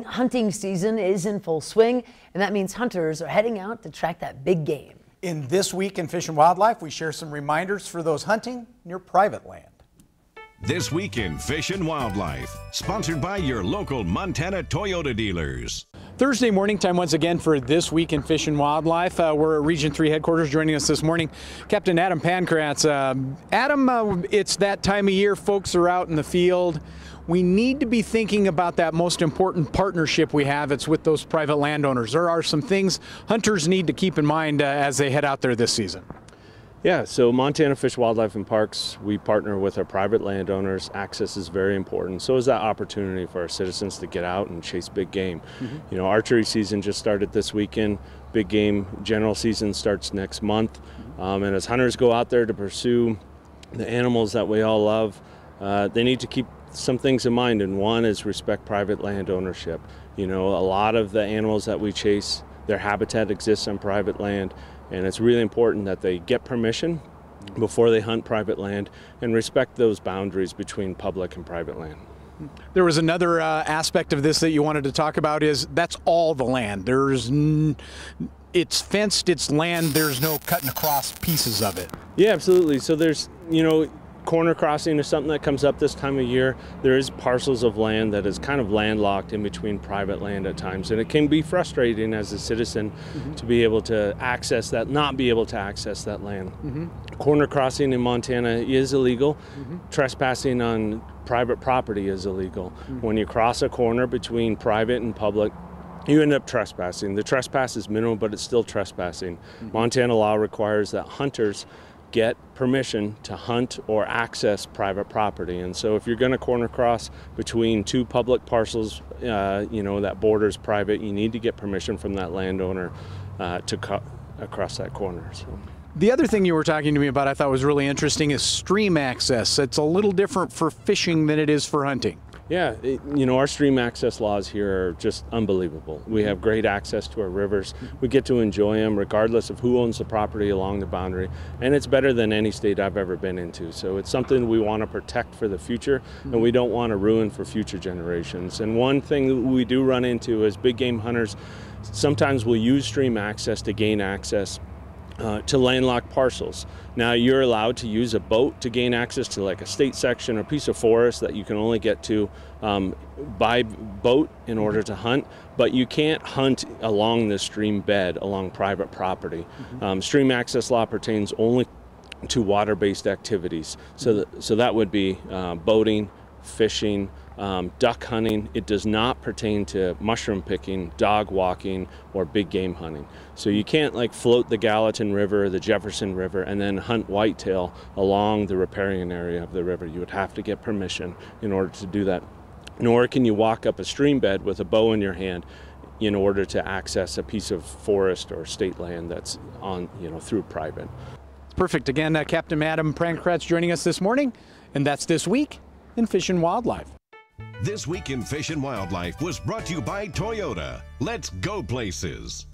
Hunting season is in full swing, and that means hunters are heading out to track that big game. In This Week in Fish and Wildlife, we share some reminders for those hunting near private land. This Week in Fish and Wildlife, sponsored by your local Montana Toyota dealers. Thursday morning time once again for This Week in Fish and Wildlife. We're at Region 3 headquarters. Joining us this morning, Captain Adam Pankratz. Adam, it's that time of year. Folks are out in the field. We need to be thinking about that most important partnership we have. It's with those private landowners. There are some things hunters need to keep in mind as they head out there this season. Yeah, so Montana Fish, Wildlife, and Parks, we partner with our private landowners. Access is very important. So is that opportunity for our citizens to get out and chase big game. You know, archery season just started this weekend. Big game general season starts next month. And as hunters go out there to pursue the animals that we all love, they need to keep some things in mind, and one is respect private land ownership. You know, a lot of the animals that we chase, their habitat exists on private land, and it's really important that they get permission before they hunt private land and respect those boundaries between public and private land. There was another aspect of this that you wanted to talk about, is that's all the land. It's fenced, it's land, there's no cutting across pieces of it. Yeah, absolutely. So there's, you know, corner crossing is something that comes up this time of year. There is parcels of land that is kind of landlocked in between private land at times, and it can be frustrating as a citizen to be able to access that, not be able to access that land. Corner crossing in Montana is illegal. Trespassing on private property is illegal. When you cross a corner between private and public, you end up trespassing. The trespass is minimal, but it's still trespassing. Montana law requires that hunters get permission to hunt or access private property. And so if you're going to corner cross between two public parcels, you know, that borders private, you need to get permission from that landowner to cut across that corner. So. The other thing you were talking to me about I thought was really interesting is stream access. It's a little different for fishing than it is for hunting. Yeah, you know, our stream access laws here are just unbelievable. We have great access to our rivers. We get to enjoy them regardless of who owns the property along the boundary, and it's better than any state I've ever been into. So it's something we want to protect for the future, and we don't want to ruin for future generations. And one thing that we do run into is big game hunters sometimes will use stream access to gain access to landlocked parcels. Now, you're allowed to use a boat to gain access to like a state section or piece of forest that you can only get to by boat in order to hunt, but you can't hunt along the stream bed along private property. Stream access law pertains only to water-based activities. So that would be boating, fishing, duck hunting. It does not pertain to mushroom picking, dog walking, or big game hunting. So you can't like float the Gallatin River or the Jefferson River and then hunt whitetail along the riparian area of the river. You would have to get permission in order to do that. Nor can you walk up a stream bed with a bow in your hand in order to access a piece of forest or state land that's on, you know, through private. Perfect. Again, Captain Adam Pankratz joining us this morning, and that's This Week in Fish and Wildlife. This Week in Fish and Wildlife was brought to you by Toyota. Let's go places.